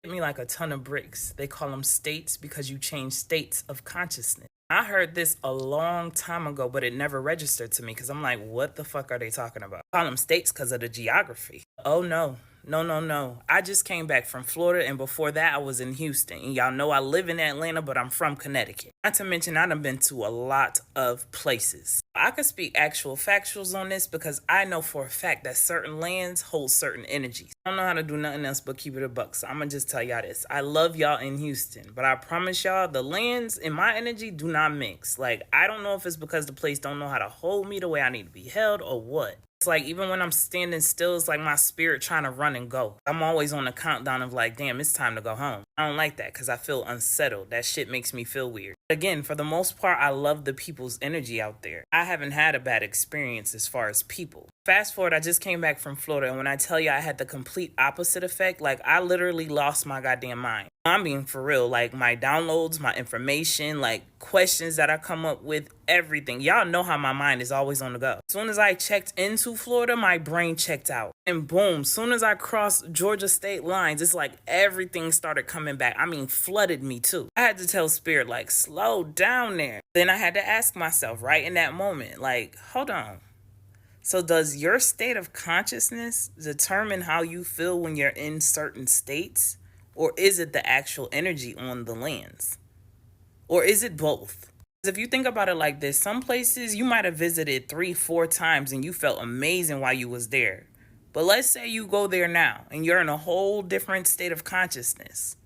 Me like a ton of bricks. They call them states because you change states of consciousness. I heard this a long time ago, but it never registered to me because I'm like, what the fuck are they talking about? I call them states because of the geography. Oh no. No, no, no. I just came back from Florida, and before that, I was in Houston. And y'all know I live in Atlanta, but I'm from Connecticut. Not to mention, I done been to a lot of places. I could speak actual factuals on this because I know for a fact that certain lands hold certain energies. I don't know how to do nothing else but keep it a buck, so I'm gonna just tell y'all this. I love y'all in Houston, but I promise y'all, the lands and my energy do not mix. Like, I don't know if it's because the place don't know how to hold me the way I need to be held or what. It's like even when I'm standing still, it's like my spirit trying to run and go. I'm always on the countdown of like, damn, it's time to go home. I don't like that because I feel unsettled. That shit makes me feel weird. Again, for the most part, I love the people's energy out there. I haven't had a bad experience as far as people. Fast forward, I just came back from Florida, and when I tell you I had the complete opposite effect, like I literally lost my goddamn mind. I'm being for real, like my downloads, my information, like questions that I come up with, everything. Y'all know how my mind is always on the go. As soon as I checked into Florida, my brain checked out. And boom, soon as I crossed Georgia state lines, it's like everything started coming back. I mean, flooded me too. I had to tell Spirit, like, slow down there. Then I had to ask myself right in that moment, like, hold on. So does your state of consciousness determine how you feel when you're in certain states? Or is it the actual energy on the lands? Or is it both? If you think about it like this, some places you might have visited 3-4 times and you felt amazing while you was there. But let's say you go there now and you're in a whole different state of consciousness.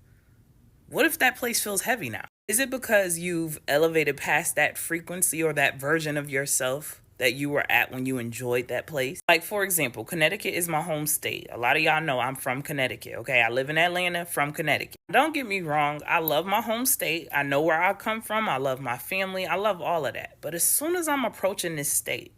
What if that place feels heavy now? Is it because you've elevated past that frequency or that version of yourself that you were at when you enjoyed that place? Like, for example, Connecticut is my home state. A lot of y'all know I'm from Connecticut, okay? I live in Atlanta, from Connecticut. Don't get me wrong, I love my home state. I know where I come from. I love my family. I love all of that. But as soon as I'm approaching this state,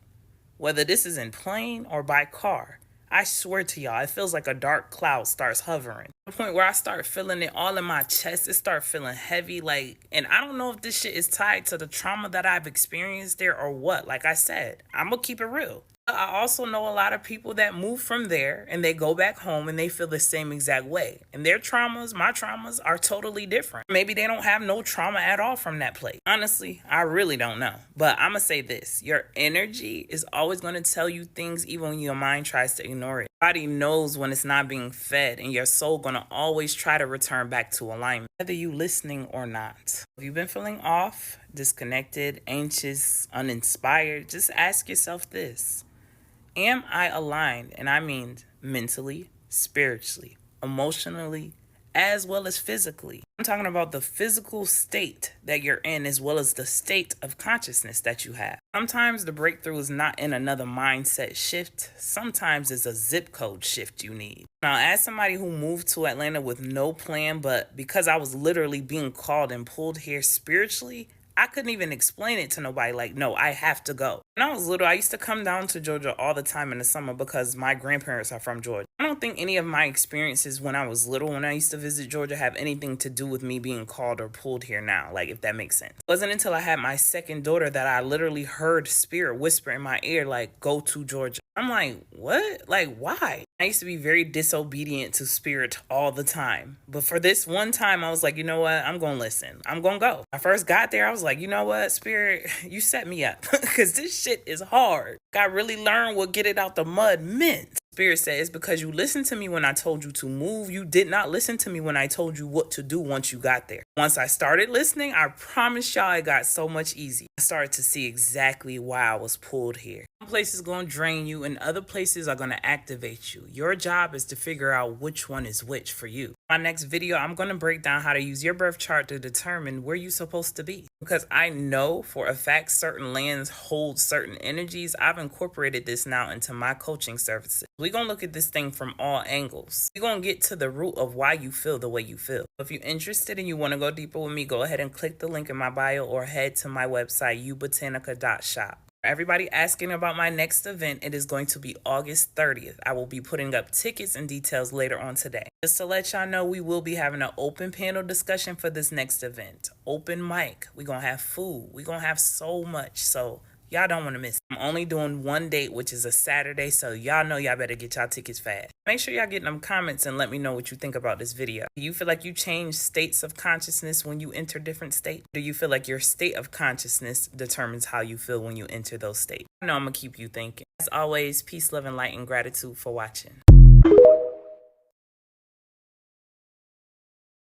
whether this is in plane or by car, I swear to y'all, it feels like a dark cloud starts hovering. To the point where I start feeling it all in my chest. It starts feeling heavy, like, and I don't know if this shit is tied to the trauma that I've experienced there or what. Like I said, I'm gonna keep it real. I also know a lot of people that move from there and they go back home and they feel the same exact way. And their traumas, my traumas, are totally different. Maybe they don't have no trauma at all from that place. Honestly, I really don't know. But I'm going to say this. Your energy is always going to tell you things even when your mind tries to ignore it. Your body knows when it's not being fed, and your soul going to always try to return back to alignment, whether you listening or not. If you've been feeling off, disconnected, anxious, uninspired, just ask yourself this. Am I aligned? And I mean mentally, spiritually, emotionally, as well as physically. I'm talking about the physical state that you're in as well as the state of consciousness that you have. Sometimes the breakthrough is not in another mindset shift. Sometimes it's a zip code shift you need. Now, as somebody who moved to Atlanta with no plan, but because I was literally being called and pulled here spiritually, I couldn't even explain it to nobody. Like, no, I have to go. When I was little, I used to come down to Georgia all the time in the summer because my grandparents are from Georgia. I don't think any of my experiences when I was little, when I used to visit Georgia, have anything to do with me being called or pulled here now, like, if that makes sense. It wasn't until I had my second daughter that I literally heard Spirit whisper in my ear, like, go to Georgia. I'm like, what? Like, why? I used to be very disobedient to Spirit all the time. But for this one time, I was like, you know what? I'm going to listen. I'm going to go. When I first got there, I was like, you know what, Spirit? You set me up because this shit is hard. I really learned what get it out the mud meant. Spirit said, it's because you listened to me when I told you to move. You did not listen to me when I told you what to do once you got there. Once I started listening, I promise y'all it got so much easier. I started to see exactly why I was pulled here. Some places going to drain you and other places are going to activate you. Your job is to figure out which one is which for you. My next video, I'm going to break down how to use your birth chart to determine where you're supposed to be. Because I know for a fact certain lands hold certain energies. I've incorporated this now into my coaching services. We're going to look at this thing from all angles. We're going to get to the root of why you feel the way you feel. If you're interested and you want to go deeper with me, go ahead and click the link in my bio or head to my website, ubotanica.shop. Everybody asking about my next event, it is going to be August 30th. I will be putting up tickets and details later on today. Just to let y'all know, we will be having an open panel discussion for this next event. Open mic. We're going to have food. We're going to have so much. So Y'all don't want to miss it. I'm only doing one date, which is a Saturday, so y'all know y'all better get y'all tickets fast. Make sure y'all get in them comments and let me know what you think about this video. Do you feel like you change states of consciousness when you enter different states? Do you feel like your state of consciousness determines how you feel when you enter those states? I know I'm going to keep you thinking. As always, peace, love, and light, and gratitude for watching.